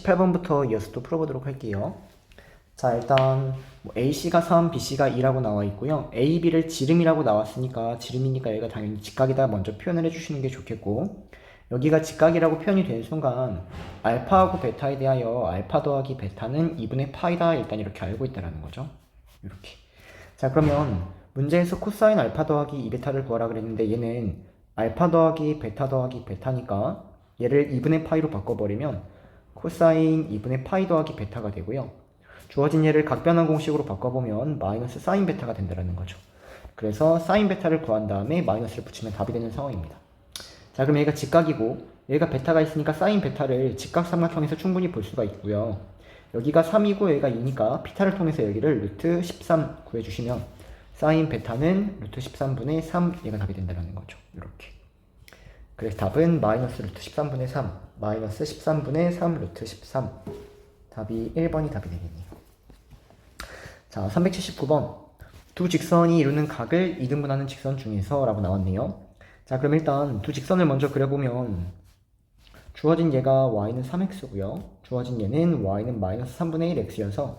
18번부터 이어서 또 풀어보도록 할게요. 자, 일단 AC가 3, BC가 2라고 나와 있고요. A, B를 지름이라고 나왔으니까 지름이니까 얘가 당연히 직각이다 먼저 표현을 해주시는 게 좋겠고, 여기가 직각이라고 표현이 되는 순간 알파하고 베타에 대하여 알파 더하기 베타는 2분의 파이다 일단 이렇게 알고 있다는 거죠. 이렇게. 자, 그러면 문제에서 코사인 알파 더하기 2베타를 구하라 그랬는데 얘는 알파 더하기 베타니까 얘를 2분의 파이로 바꿔버리면 코사인 2분의 파이 더하기 베타가 되고요. 주어진 얘를 각변환 공식으로 바꿔보면 마이너스 사인 베타가 된다는 거죠. 그래서 사인 베타를 구한 다음에 마이너스를 붙이면 답이 되는 상황입니다. 자, 그럼 얘가 직각이고 얘가 베타가 있으니까 사인 베타를 직각 삼각형에서 충분히 볼 수가 있고요. 여기가 3이고 여기가 2니까 피타를 통해서 여기를 루트 13 구해주시면 사인 베타는 루트 13분의 3 얘가 답이 된다는 거죠. 이렇게. 그래서 답은 마이너스 루트 13분의 3 마이너스 13분의 3 루트 13 답이 1번이 답이 되겠네요. 자, 379번 두 직선이 이루는 각을 이등분하는 직선 중에서 라고 나왔네요. 자, 그럼 일단 두 직선을 먼저 그려보면 주어진 얘가 y는 3x고요. 주어진 얘는 y는 마이너스 3분의 1x여서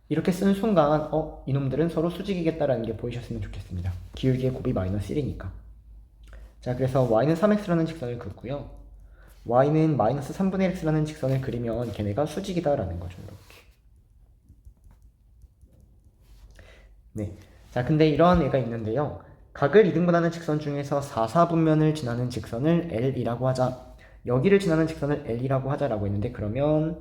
이렇게 쓰는 순간 이놈들은 서로 수직이겠다라는 게 보이셨으면 좋겠습니다. 기울기의 곱이 마이너스 1이니까. 자, 그래서 y는 3x라는 직선을 긋고요. y는 마이너스 3분의 x라는 직선을 그리면 걔네가 수직이다라는 거죠. 이렇게. 네. 자, 근데 이러한 애가 있는데요. 각을 이등분하는 직선 중에서 4사분면을 지나는 직선을 L이라고 하자. 여기를 지나는 직선을 L이라고 하자라고 했는데 그러면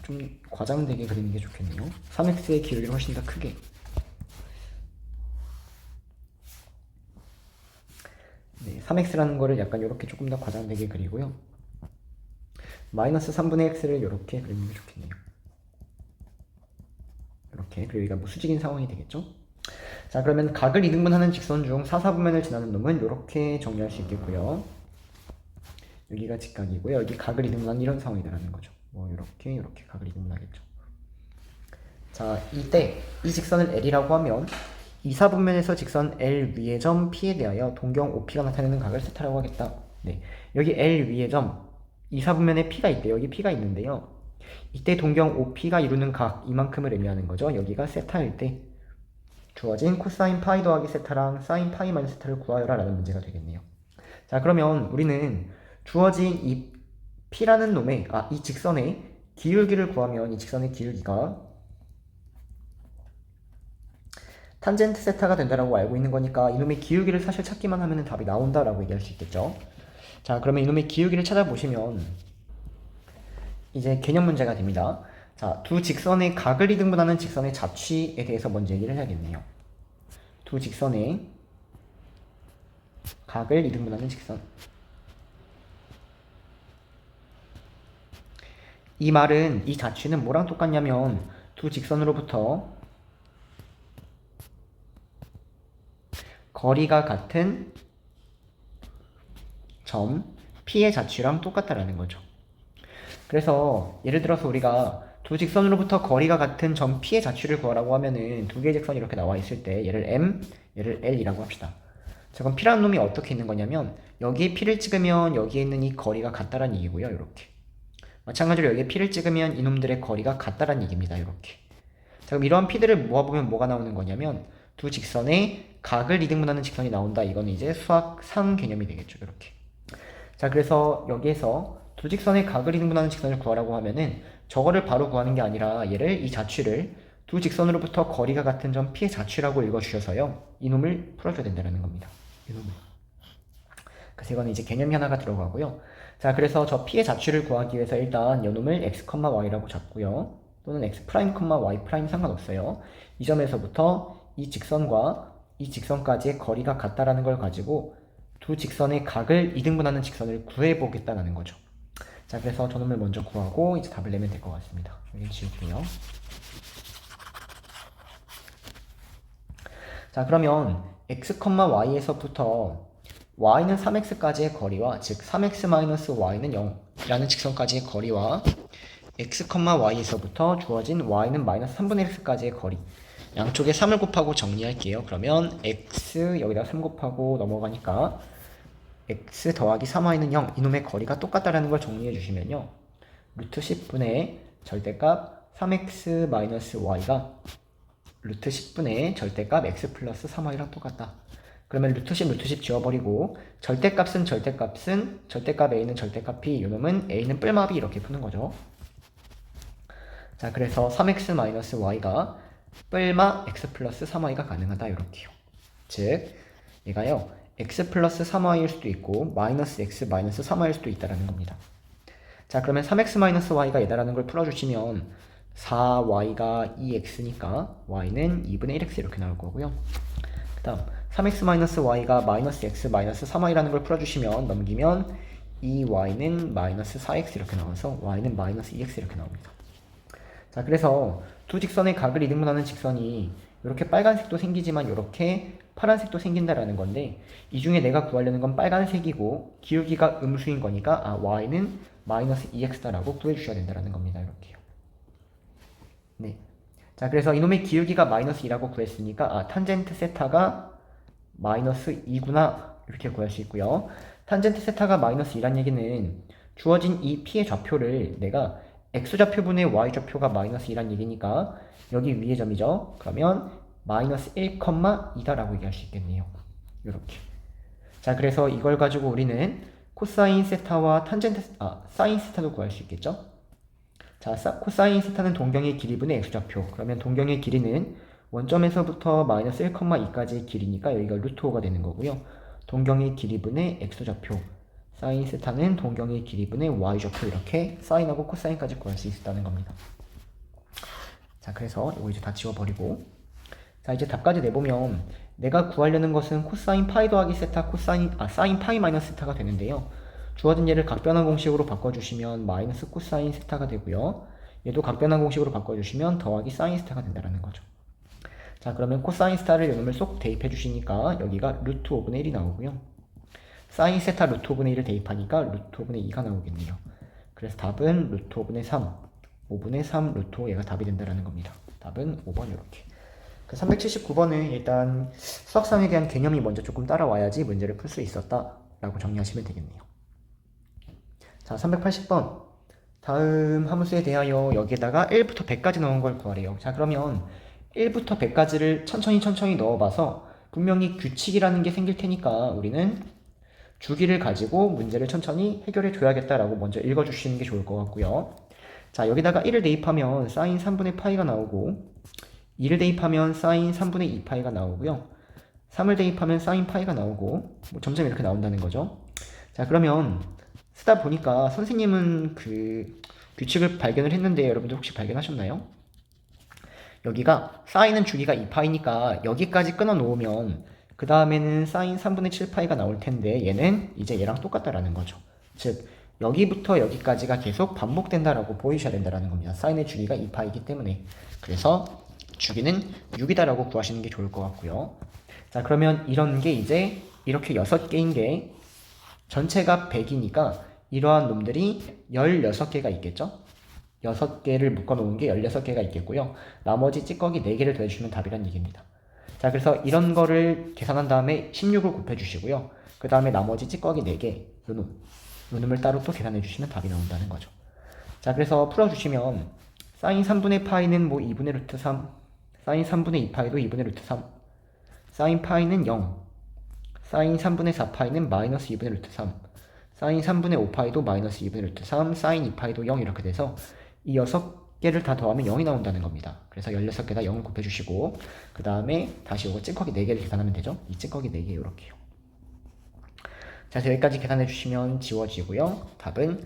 좀 과장되게 그리는 게 좋겠네요. 3x의 기울기를 훨씬 더 크게. 네, 3x라는 거를 약간 이렇게 조금 더 과장되게 그리고요. 마이너스 3분의 x를 이렇게 그리는 게 좋겠네요. 이렇게. 그리고 여기가 뭐 수직인 상황이 되겠죠? 자, 그러면 각을 이등분하는 직선 중 4사분면을 지나는 놈은 이렇게 정리할 수 있겠고요. 여기가 직각이고요. 여기 각을 이등분하는 이런 상황이 되라는 거죠. 뭐 이렇게 각을 이등분하겠죠. 자, 이때 이 직선을 L이라고 하면 2사분면에서 직선 L 위의 점 P에 대하여 동경 OP가 나타내는 각을 세타라고 하겠다. 네, 여기 L 위의 점 2사분면에 P가 있대요. 여기 P가 있는데요. 이때 동경 OP가 이루는 각 이만큼을 의미하는 거죠. 여기가 세타일 때 주어진 코사인 파이 더하기 세타랑 사인 파이 마이너스 세타를 구하여라 라는 문제가 되겠네요. 자, 그러면 우리는 주어진 이 P라는 놈의 이 직선의 기울기를 구하면 이 직선의 기울기가 탄젠트 세타가 된다라고 알고 있는 거니까 이놈의 기울기를 사실 찾기만 하면 답이 나온다라고 얘기할 수 있겠죠. 자, 그러면 이놈의 기울기를 찾아보시면 이제 개념 문제가 됩니다. 자, 두 직선의 각을 이등분하는 직선의 자취에 대해서 먼저 얘기를 해야겠네요. 두 직선의 각을 이등분하는 직선. 이 말은, 이 자취는 뭐랑 똑같냐면 두 직선으로부터 거리가 같은 점 P의 자취랑 똑같다라는 거죠. 그래서 예를 들어서 우리가 두 직선으로부터 거리가 같은 점 P의 자취를 구하라고 하면은 두 개의 직선이 이렇게 나와 있을 때 얘를 M, 얘를 L이라고 합시다. 자, 그럼 P라는 놈이 어떻게 있는 거냐면 여기에 P를 찍으면 여기에 있는 이 거리가 같다라는 얘기고요. 이렇게. 마찬가지로 여기에 P를 찍으면 이놈들의 거리가 같다라는 얘기입니다. 이렇게. 자, 그럼 이러한 P들을 모아보면 뭐가 나오는 거냐면 두 직선의 각을 이등분하는 직선이 나온다. 이거는 이제 수학상 개념이 되겠죠. 이렇게. 자, 그래서 여기에서 두 직선의 각을 이등분하는 직선을 구하라고 하면은 저거를 바로 구하는 게 아니라 얘를 이 자취를 두 직선으로부터 거리가 같은 점 P의 자취라고 읽어주셔서요. 이놈을 풀어줘야 된다는 겁니다. 이놈을. 그래서 이거는 이제 개념이 하나가 들어가고요. 자, 그래서 저 P의 자취를 구하기 위해서 일단 이놈을 x, y라고 잡고요. 또는 x', y' 상관없어요. 이 점에서부터 이 직선과 이 직선까지의 거리가 같다라는 걸 가지고 두 직선의 각을 이등분하는 직선을 구해보겠다는 거죠. 자, 그래서 저놈을 먼저 구하고 이제 답을 내면 될 것 같습니다. 여기 지울게요. 자, 그러면 x, y에서부터 y는 3x까지의 거리와 즉 3x-y는 0이라는 직선까지의 거리와 x, y에서부터 주어진 y는 마이너스 3분의 x까지의 거리 양쪽에 3을 곱하고 정리할게요. 그러면 x 여기다 3 곱하고 넘어가니까 x 더하기 3y는 0 이놈의 거리가 똑같다라는 걸 정리해 주시면요. 루트 10분의 절대값 3x 마이너스 y가 루트 10분의 절대값 x 플러스 3y랑 똑같다. 그러면 루트 10, 루트 10 지워버리고 절대값은 절대값 a는 절대값 b 요놈은 a는 뿔마 b 이렇게 푸는 거죠. 자, 그래서 3x 마이너스 y가 뿔마 x 플러스 3y가 가능하다 이렇게요. 즉 얘가요 x 플러스 3y일 수도 있고 마이너스 x 마이너스 3y일 수도 있다라는 겁니다. 자, 그러면 3x 마이너스 y가 얘다라는 걸 풀어주시면 4y가 2x니까 y는 2분의 1x 이렇게 나올 거고요. 그 다음 3x 마이너스 y가 마이너스 x 마이너스 3y라는 걸 풀어주시면 넘기면 2y는 마이너스 4x 이렇게 나와서 y는 마이너스 2x 이렇게 나옵니다. 자, 그래서 두 직선의 각을 이등분하는 직선이 이렇게 빨간색도 생기지만 이렇게 파란색도 생긴다라는 건데 이 중에 내가 구하려는 건 빨간색이고 기울기가 음수인 거니까 y는 마이너스 2x다라고 구해주셔야 된다는 겁니다. 이렇게요. 네. 자, 그래서 이놈의 기울기가 마이너스 2라고 구했으니까 탄젠트 세타가 마이너스 2구나 이렇게 구할 수 있고요. 탄젠트 세타가 마이너스 2란 얘기는 주어진 이 p의 좌표를 내가 x좌표분의 y좌표가 마이너스 2란 얘기니까 여기 위의 점이죠. 그러면 마이너스 1,2다라고 얘기할 수 있겠네요. 이렇게. 자, 그래서 이걸 가지고 우리는 코사인 세타와 사인 세타도 구할 수 있겠죠. 자, 코사인 세타는 동경의 길이분의 x좌표. 그러면 동경의 길이는 원점에서부터 마이너스 1,2까지의 길이니까 여기가 루트 5가 되는 거고요. 동경의 길이분의 x좌표. 사인 세타는 동경의 길이분의 y좌표. 이렇게 사인하고 코사인까지 구할 수 있다는 겁니다. 자, 그래서 이거 이제 다 지워버리고 자, 이제 답까지 내보면 내가 구하려는 것은 코사인 파이 더하기 세타 사인 파이 마이너스 세타가 되는데요. 주어진 예를 각변환 공식으로 바꿔주시면 마이너스 코사인 세타가 되고요. 얘도 각변환 공식으로 바꿔주시면 더하기 사인 세타가 된다는 거죠. 자, 그러면 코사인 세타를 요놈을 쏙 대입해 주시니까 여기가 루트 5분의 1이 나오고요. 사인 세타 루트 5분의 1을 대입하니까 루트 5분의 2가 나오겠네요. 그래서 답은 루트 5분의 3, 5분의 3 루트 5 얘가 답이 된다는 겁니다. 답은 5번 이렇게. 그 379번은 일단 수학상에 대한 개념이 먼저 조금 따라와야지 문제를 풀 수 있었다 라고 정리하시면 되겠네요. 자, 380번 다음 함수에 대하여 여기에다가 1부터 100까지 넣은 걸 구하래요. 자, 그러면 1부터 100까지를 천천히 넣어봐서 분명히 규칙이라는 게 생길 테니까 우리는 주기를 가지고 문제를 천천히 해결해 줘야겠다라고 먼저 읽어주시는 게 좋을 것 같고요. 자, 여기다가 1을 대입하면 사인 3분의 파이가 나오고 2를 대입하면 사인 3분의 2파이가 나오고요. 3을 대입하면 사인 파이가 나오고 점점 이렇게 나온다는 거죠. 자, 그러면 쓰다 보니까 선생님은 그 규칙을 발견을 했는데 여러분들 혹시 발견하셨나요? 여기가 사인은 주기가 2파이니까 여기까지 끊어 놓으면 그 다음에는 사인 3분의 7파이가 나올 텐데 얘는 이제 얘랑 똑같다라는 거죠. 즉 여기부터 여기까지가 계속 반복된다라고 보이셔야 된다라는 겁니다. 사인의 주기가 2파이기 때문에. 그래서 주기는 6이다라고 구하시는 게 좋을 것 같고요. 자, 그러면 이런 게 이제 이렇게 6개인 게 전체가 100이니까 이러한 놈들이 16개가 있겠죠? 6개를 묶어놓은 게 16개가 있겠고요. 나머지 찌꺼기 4개를 더해주시면 답이란 얘기입니다. 자, 그래서 이런 거를 계산한 다음에 16을 곱해주시고요. 그 다음에 나머지 찌꺼기 4개, 요놈을 따로 또 계산해주시면 답이 나온다는 거죠. 자, 그래서 풀어주시면 사인 3분의 파이는 2분의 루트 3, 사인 3분의 2파이도 2분의 루트 3, 사인 파이는 0, 사인 3분의 4파이는 마이너스 2분의 루트 3, 사인 3분의 5파이도 마이너스 2분의 루트 3, 사인 2파이도 0 이렇게 돼서 이 6개를 다 더하면 0이 나온다는 겁니다. 그래서 16개다 0을 곱해주시고 그 다음에 다시 이거 찌꺼기 4개를 계산하면 되죠. 이 찌꺼기 4개 이렇게요. 자, 여기까지 계산해 주시면 지워지고요. 답은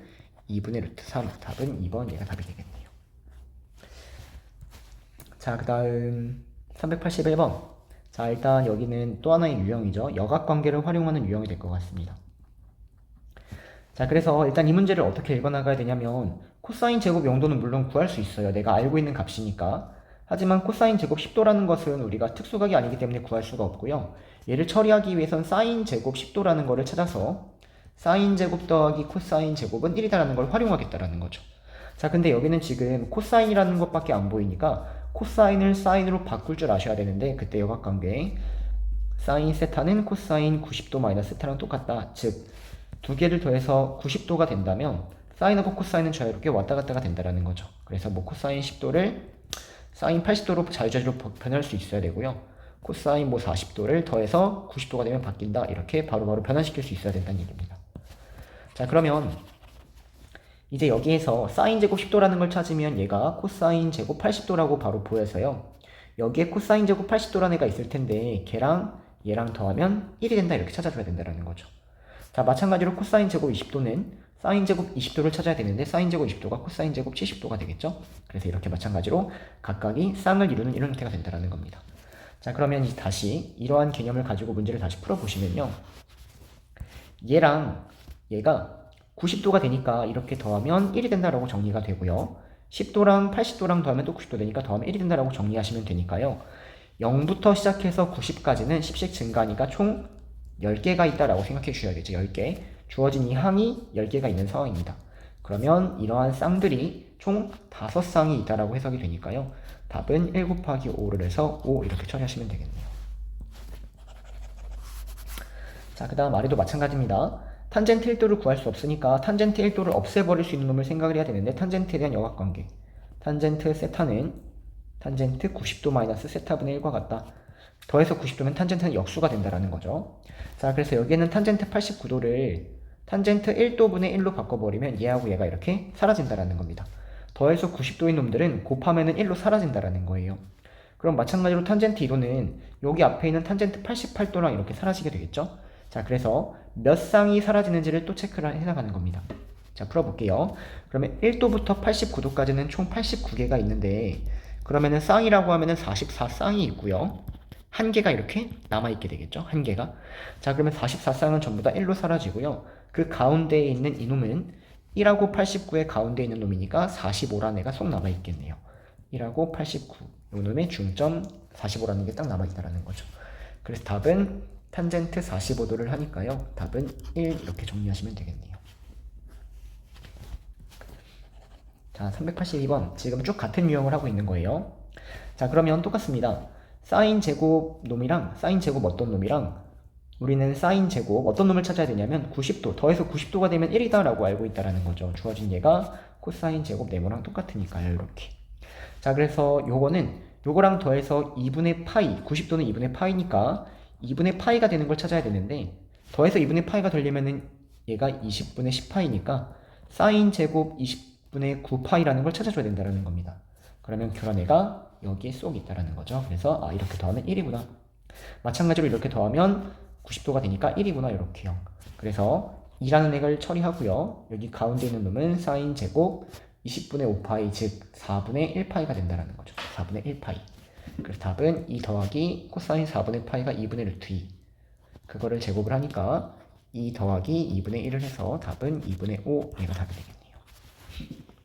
2분의 루트 3, 답은 2번 얘가 답이 되겠네요. 자, 그 다음 381번. 자, 일단 여기는 또 하나의 유형이죠. 여각관계를 활용하는 유형이 될 것 같습니다. 자, 그래서 일단 이 문제를 어떻게 읽어나가야 되냐면 코사인 제곱 0도는 물론 구할 수 있어요. 내가 알고 있는 값이니까. 하지만 코사인 제곱 10도라는 것은 우리가 특수각이 아니기 때문에 구할 수가 없고요. 얘를 처리하기 위해선 사인 제곱 10도라는 거를 찾아서 사인 제곱 더하기 코사인 제곱은 1이다라는 걸 활용하겠다라는 거죠. 자, 근데 여기는 지금 코사인이라는 것밖에 안 보이니까 코사인을 사인으로 바꿀 줄 아셔야 되는데 그때 여각관계 사인 세타는 코사인 90도 마이너스 세타랑 똑같다. 즉, 두 개를 더해서 90도가 된다면 사인하고 코사인은 자유롭게 왔다 갔다가 된다라는 거죠. 그래서 뭐 코사인 10도를 사인 80도로 자유자재로 변할 수 있어야 되고요. 코사인 뭐 40도를 더해서 90도가 되면 바뀐다. 이렇게 바로바로 변환시킬 수 있어야 된다는 얘기입니다. 자, 그러면 이제 여기에서 사인 제곱 10도라는 걸 찾으면 얘가 코사인 제곱 80도라고 바로 보여서요. 여기에 코사인 제곱 80도라는 애가 있을 텐데 걔랑 얘랑 더하면 1이 된다 이렇게 찾아줘야 된다는 거죠. 자, 마찬가지로 코사인 제곱 20도는 사인 제곱 20도를 찾아야 되는데 사인 제곱 20도가 코사인 제곱 70도가 되겠죠. 그래서 이렇게 마찬가지로 각각이 쌍을 이루는 이런 형태가 된다는 겁니다. 자, 그러면 이제 다시 이러한 개념을 가지고 문제를 다시 풀어보시면요. 얘랑 얘가 90도가 되니까 이렇게 더하면 1이 된다라고 정리가 되고요. 10도랑 80도랑 더하면 또 90도 되니까 더하면 1이 된다라고 정리하시면 되니까요. 0부터 시작해서 90까지는 10씩 증가하니까 총 10개가 있다라고 생각해 주셔야겠죠. 10개. 주어진 이 항이 10개가 있는 상황입니다. 그러면 이러한 쌍들이 총 5쌍이 있다라고 해석이 되니까요. 답은 1 곱하기 5를 해서 5 이렇게 처리하시면 되겠네요. 자, 그 다음 아래도 마찬가지입니다. 탄젠트 1도를 구할 수 없으니까 탄젠트 1도를 없애버릴 수 있는 놈을 생각을 해야 되는데 탄젠트에 대한 역학관계. 탄젠트 세타는 탄젠트 90도 마이너스 세타분의 1과 같다. 더해서 90도면 탄젠트는 역수가 된다라는 거죠. 자, 그래서 여기에는 탄젠트 89도를 탄젠트 1도분의 1로 바꿔버리면 얘하고 얘가 이렇게 사라진다라는 겁니다. 더해서 90도인 놈들은 곱하면은 1로 사라진다라는 거예요. 그럼 마찬가지로 탄젠트 2도는 여기 앞에 있는 탄젠트 88도랑 이렇게 사라지게 되겠죠. 자, 그래서 몇 쌍이 사라지는지를 또 체크를 해나가는 겁니다. 자, 풀어볼게요. 그러면 1도부터 89도까지는 총 89개가 있는데 그러면은 쌍이라고 하면은 44쌍이 있고요. 한 개가 이렇게 남아있게 되겠죠. 한 개가. 자, 그러면 44쌍은 전부 다 1로 사라지고요. 그 가운데에 있는 이놈은 1하고 89의 가운데에 있는 놈이니까 45라는 애가 속 남아있겠네요. 1하고 89. 요 놈의 중점 45라는 게 딱 남아있다라는 거죠. 그래서 답은 탄젠트 45도를 하니까요. 답은 1 이렇게 정리하시면 되겠네요. 자, 382번. 지금 쭉 같은 유형을 하고 있는 거예요. 자, 그러면 똑같습니다. 사인 제곱 놈이랑 사인 제곱 어떤 놈이랑 우리는 사인 제곱 어떤 놈을 찾아야 되냐면 90도 더해서 90도가 되면 1이다 라고 알고 있다라는 거죠. 주어진 얘가 코사인 제곱 네모랑 똑같으니까요. 이렇게. 자, 그래서 요거랑 더해서 2분의 파이 90도는 2분의 파이니까 2분의 파이가 되는 걸 찾아야 되는데 더해서 2분의 파이가 되려면은 얘가 20분의 10파이니까 사인 제곱 20분의 9파이라는 걸 찾아줘야 된다는 겁니다. 그러면 교란애가 여기에 쏙 있다라는 거죠. 그래서 이렇게 더하면 1이구나. 마찬가지로 이렇게 더하면 90도가 되니까 1이구나 이렇게요. 그래서 2라는 액을 처리하고요. 여기 가운데 있는 놈은 사인 제곱 20분의 5파이 즉 4분의 1파이가 된다라는 거죠. 4분의 1파이. 그래서 답은 2 더하기 코사인 4분의 파이가 2분의 루트 2. 그거를 제곱을 하니까 2 더하기 2분의 1을 해서 답은 2분의 5 얘가 답이 되겠네요.